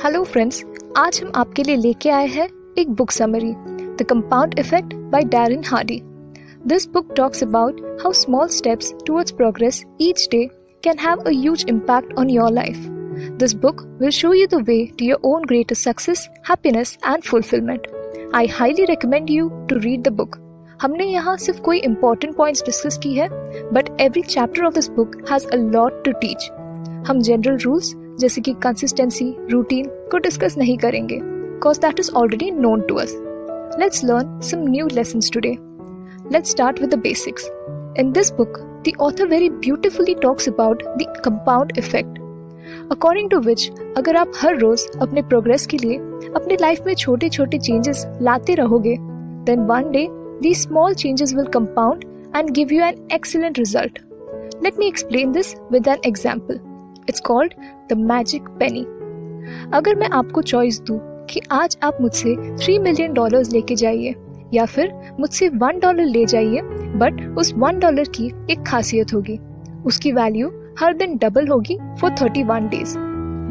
Hello friends, आज हम आपके लिए लेके आए हैं एक book summary, the compound effect by Darren Hardy. This book talks about how small steps towards progress each day can have a huge impact on your life. This book will show you the way to your own greater success, happiness and fulfillment. I highly recommend you to read the book. हमने यहाँ सिर्फ कोई important points discuss की है, but every chapter of this book has a lot to teach. हम general rules जैसे कि consistency, routine को discuss नहीं करेंगे, cause that is already known to us. Let's learn some new lessons today. Let's start with the basics. In this book, the author very beautifully talks about the compound effect. According to which, अगर आप हर रोज अपने progress के लिए अपने life में छोटे छोटे changes लाते रहोगे, then one day these small changes will compound and give you an excellent result. Let me explain this with an example. It's called the magic penny. अगर मैं आपको चॉइस दूं कि आज आप मुझसे $3 million लेके जाइए या फिर मुझसे $1 ले जाइए, बट उस $1 की एक खासियत होगी, उसकी वैल्यू हर दिन डबल होगी for 31 days.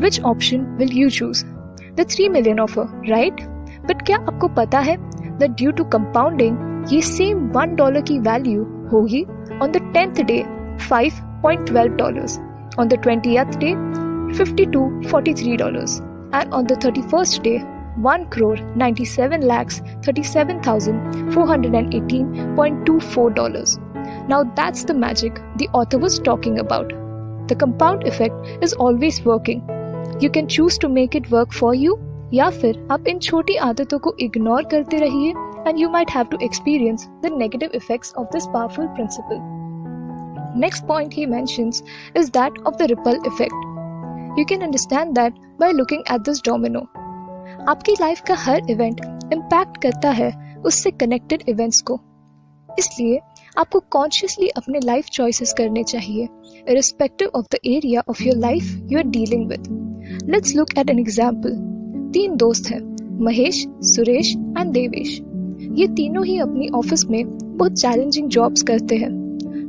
Which option will you choose? The 3 million offer, right? But क्या आपको पता है that due to compounding ये सेम $1 की वैल्यू होगी on the 10th day $5.12, on the 20th day $52.43, and on the 31st day $1,97,37,418.24. Now that's the magic the author was talking about. The compound effect is always working. You can choose to make it work for you, या फिर आप इन छोटी आदतों को ignore करते रहिए and you might have to experience the negative effects of this powerful principle. Next point he mentions is that of the ripple effect. You can understand that by looking at this domino. आपकी life का हर event impact करता है उससे connected events को, इसलिए आपको consciously अपने life choices करने चाहिए irrespective of the area of your life you are dealing with. Let's look at an example. 3 दोस्त हैं, महेश, सुरेश एंड देवेश. ये तीनों ही अपनी ऑफिस में बहुत चैलेंजिंग जॉब्स करते हैं.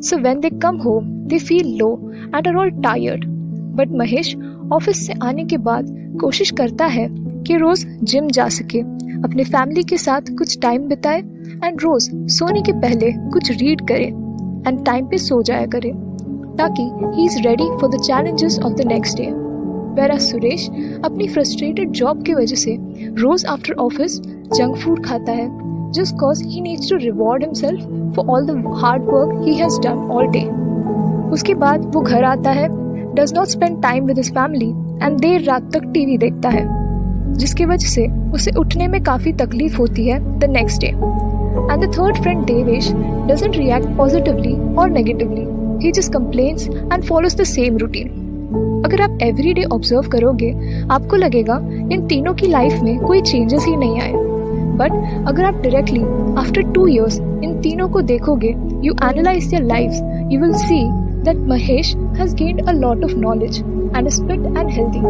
So when they come home, they feel low and are all tired. But Mahesh office से आने के बाद कोशिश करता है कि रोज जिम जा सके, अपने फैमिली के साथ कुछ टाइम बिताए एंड रोज सोने के पहले कुछ रीड करे एंड टाइम पे सो जाया करे, ताकि he is ready for the challenges of the next day. Whereas Suresh अपनी फ्रस्ट्रेटेड जॉब की वजह से रोज आफ्टर ऑफिस जंक फूड खाता है, just cause he needs to reward himself for all the hard work he has done all day. उसके बाद वो घर आता है, does not spend time with his family and देर रात तक टीवी देखता है, जिसकी वजह से उसे उठने में काफी तकलीफ होती है the next day. And the third friend Devesh doesn't react positively or negatively. He just complains and follows the same routine. अगर आप एवरीडे ऑब्जर्व करोगे, आपको लगेगा इन तीनों की लाइफ में कोई चेंजेस ही नहीं आए. बट अगर आप डायरेक्टली आफ्टर 2 years इन तीनों को देखोगे, you analyse their lives, you will see that Mahesh has gained a lot of knowledge and is fit and healthy.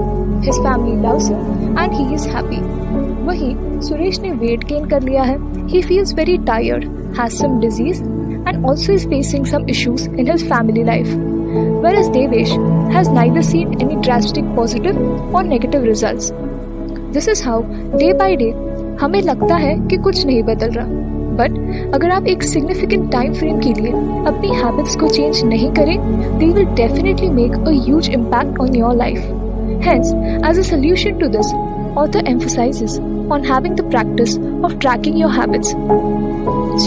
His family loves him and he is happy. वहीं सुरेश ने weight gain कर लिया है. He feels very tired, has some disease and also is facing some issues in his family life. Whereas Devesh has neither seen any drastic positive or negative results. This is how day by day हमें लगता है कि कुछ नहीं बदल रहा, but अगर आप एक सिग्निफिकेंट टाइम फ्रेम के लिए अपनी हैबिट्स को चेंज नहीं करें, they will definitely make a huge impact on your life. Hence, as a solution to this, author emphasizes on having the practice of tracking your habits.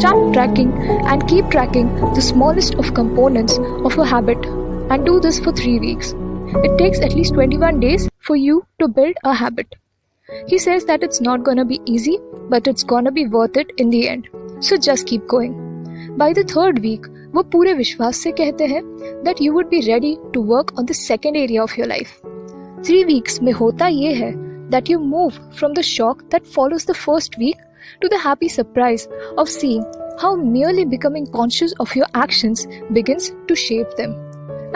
Start tracking and keep tracking the smallest of components of a habit and do this for 3 weeks. It takes at least 21 days for you to build a habit. He says that it's not gonna be easy, but it's gonna be worth it in the end. So just keep going. By the 3rd week, वो पूरे विश्वास से कहते हैं that you would be ready to work on the second area of your life. 3 weeks में होता ये है that you move from the shock that follows the first week to the happy surprise of seeing how merely becoming conscious of your actions begins to shape them.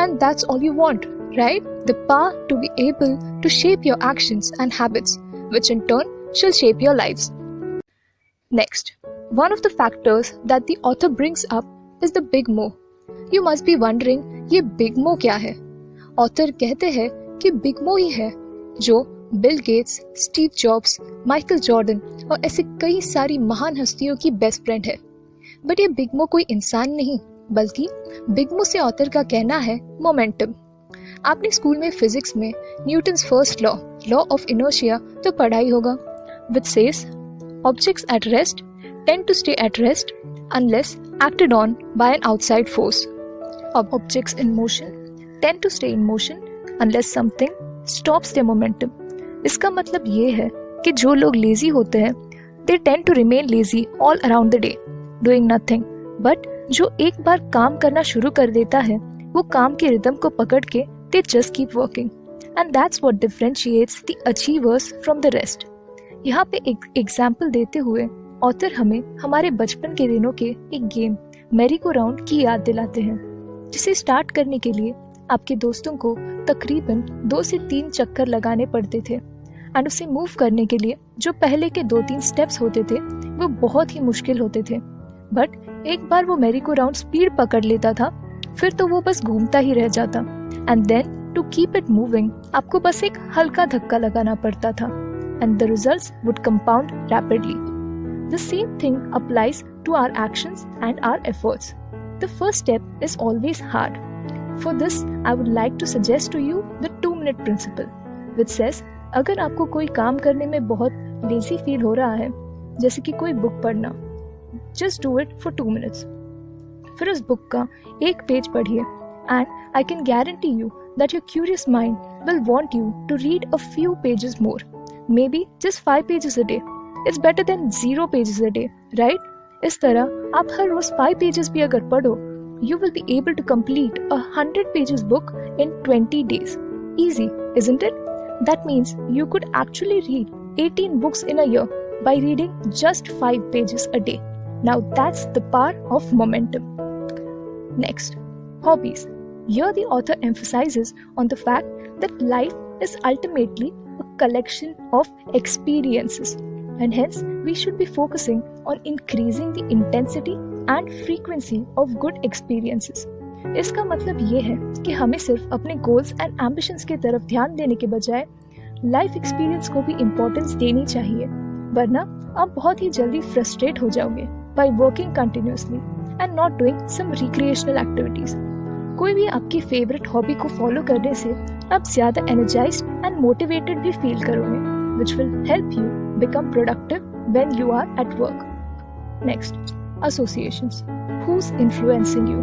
And that's all you want, right? The power to be able to shape your actions and habits, which in turn shall shape your lives. Next, one of the factors that the author brings up is the big mo. You must be wondering, ये big mo क्या है? Author कहते हैं कि big mo ही है जो Bill Gates, Steve jobs, Michael Jordan और ऐसे कई सारी महान हस्तियों की बेस्ट फ्रेंड है। बट ये बिगमो कोई इंसान नहीं, बल्कि बिगमो से ऑथर का कहना है मोमेंटम। आपने स्कूल में फिजिक्स में Newton's first law of inertia तो पढ़ा ही होगा, which says objects at rest tend to stay at rest unless acted on by an outside force. Objects in motion tend to stay in motion unless something stops their momentum. इसका मतलब ये है कि जो लोग लेजी होते हैं they tend to remain lazy all around the day, doing nothing. But जो एक बार काम करना शुरू कर देता है वो काम के रिदम को पकड़ के they just keep working. And that's what differentiates the achievers from the rest. यहाँ पे एक एग्जाम्पल देते हुए ऑथर हमें हमारे बचपन के दिनों के एक गेम मैरी गो राउंड की याद दिलाते हैं, जिसे स्टार्ट करने के लिए आपके दोस्तों को तकरीबन 2 से 3 चक्कर लगाने पड़ते थे एंड उसे मूव करने के लिए जो पहले के 2-3 स्टेप्स होते थे वो बहुत ही मुश्किल होते थे। बट एक बार वो मैरी गो राउंड स्पीड पकड़ लेता था फिर तो वो बस घूमता ही रह जाता and then to keep it moving आपको बस एक हल्का धक्का लगाना पड़ता था and the results would compound rapidly. The same thing applies to our actions and our efforts. The first step is always hard. For this, I would like to suggest to you the 2-minute principle, which says अगर आपको कोई काम करने में बहुत lazy feel हो रहा है, जैसे कि कोई बुक पढ़ना, just do it for 2 minutes. फिर उस बुक का एक पेज पढ़िए and I can guarantee you that your curious mind will want you to read a few pages more. Maybe just 5 pages a day. It's better than 0 pages a day, right? इस तरह आप हर रोज 5 pages भी अगर पढ़ो, you will be able to complete a 100 pages book in 20 days. Easy, isn't it? That means you could actually read 18 books in a year by reading just 5 pages a day. Now that's the power of momentum. Next, hobbies. Here the author emphasizes on the fact that life is ultimately a collection of experiences and hence we should be focusing on increasing the intensity and frequency of good experiences. इसका मतलब ये है कि हमें सिर्फ अपने goals and ambitions की तरफ ध्यान देने के बजाय लाइफ एक्सपीरियंस को भी इम्पोर्टेंस देनी चाहिए, वरना आप बहुत ही जल्दी फ्रस्ट्रेट हो जाओगे by working continuously and not doing some recreational activities. कोई भी आपकी फेवरेट हॉबी को फॉलो करने से आप ज्यादा एनर्जाइज्ड एंड मोटिवेटेड भी फील करोगे, which will help you become productive when you are at work. Next, associations. Who's influencing you?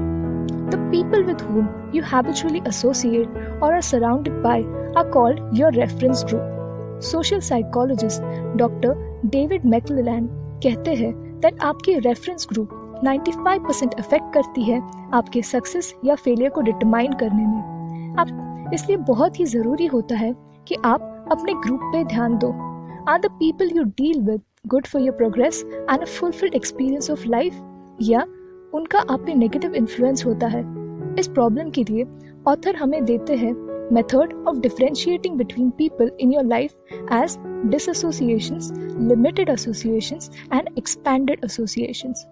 The people with whom you habitually associate or are surrounded by are called your reference group. Social psychologist Dr. David McClelland कहते हैं that आपकी reference group 95% affect करती है आपके success या failure को determine करने में। आप इसलिए बहुत ही जरूरी होता है कि आप अपने ग्रुप पे ध्यान दो। Are the people you deal with good for your progress and a fulfilled experience of life, या उनका आप पे नेगेटिव इन्फ्लुएंस होता है? इस प्रॉब्लम के लिए ऑथर हमें देते हैं method of differentiating between people in your life as dissociations, limited associations and expanded associations.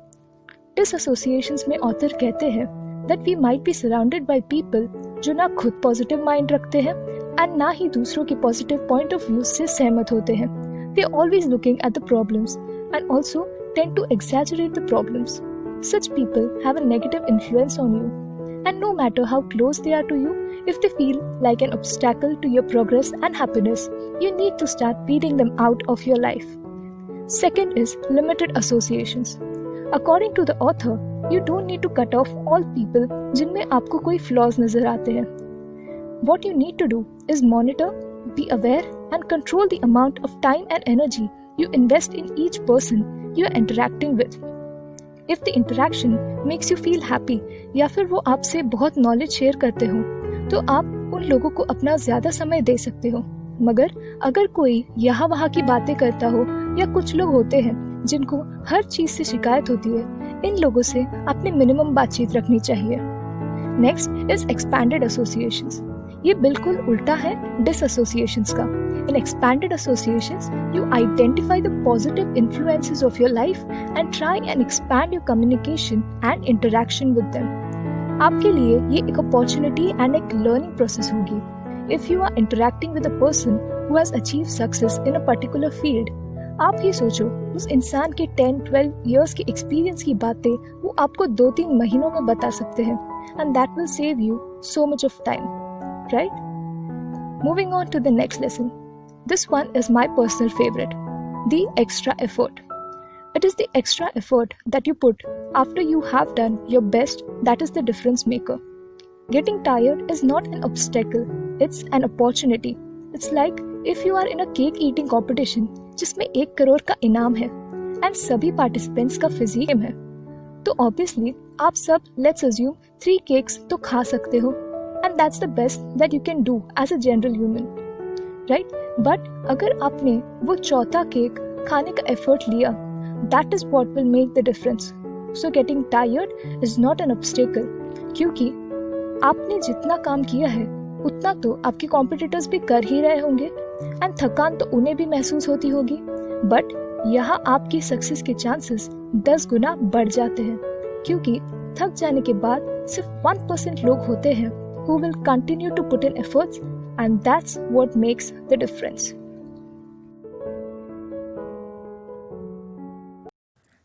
Dissociations में ऑथर कहते हैं that we might be surrounded by people जो ना खुद पॉजिटिव माइंड रखते हैं एंड ना ही दूसरों के पॉजिटिव पॉइंट ऑफ व्यू से सहमत होते हैं। They are always looking at the problems and also tend to exaggerate the problems. Such people have a negative influence on you, and no matter how close they are to you, if they feel like an obstacle to your progress and happiness, you need to start weeding them out of your life. Second is limited associations. According to the author, you don't need to cut off all people जिनमें आपको कोई flaws नजर आते हैं. What you need to do is monitor, be aware, and control the amount of time and energy you invest in each person you are interacting with. If the interaction makes you feel happy या फिर वो आपसे बहुत knowledge share करते हो, तो आप उन लोगों को अपना ज्यादा समय दे सकते हो। मगर अगर कोई यहाँ वहाँ की बातें करता हो या कुछ लोग होते हैं जिनको हर चीज से शिकायत होती है, इन लोगों से आपने मिनिमम बातचीत रखनी चाहिए। Next is expanded associations. ये बिल्कुल उल्टा है डिसएसोसिएशंस का। In expanded associations you identify the positive influences of your life and try and expand your communication and interaction with them. आपके लिए ये एक अपॉर्चुनिटी एंड एक लर्निंग प्रोसेस होगी। if you are interacting with a person who has achieved success in a particular field, आप ही सोचो उस इंसान के 10-12 years की एक्सपीरियंस की बातें वो आपको 2-3 महीनों में बता सकते हैं, and that will save you so much of time, right? Moving on to the next lesson. This one is my personal favorite, the extra effort. It is the extra effort that you put after you have done your best that is the difference maker. Getting tired is not an obstacle, it's an opportunity. It's like if you are in a cake eating competition जिसमें 1 करोड़ का इनाम है and सभी participants का physique है, तो obviously आप सब let's assume 3 cakes तो खा सकते हो, and that's the best that you can do as a general human, right? But अगर आपने वो चौथा केक खाने का effort लिया, that is what will make the difference. So getting tired is not an obstacle, क्योंकि आपने जितना काम किया है उतना तो आपके कॉम्पिटिटर्स भी कर ही रहे होंगे एंड थकान तो उन्हें भी महसूस होती होगी, बट यहाँ आपकी सक्सेस के चांसेस 10 गुना बढ़ जाते हैं, क्योंकि थक जाने के बाद सिर्फ 1% लोग होते हैं who will continue to put in efforts, and that's what makes the difference.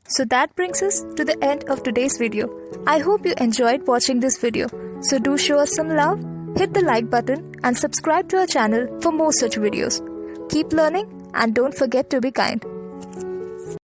So that brings us to the end of today's video. I hope you enjoyed watching this video. So do show us some love, hit the like button and subscribe to our channel for more such videos. Keep learning and don't forget to be kind.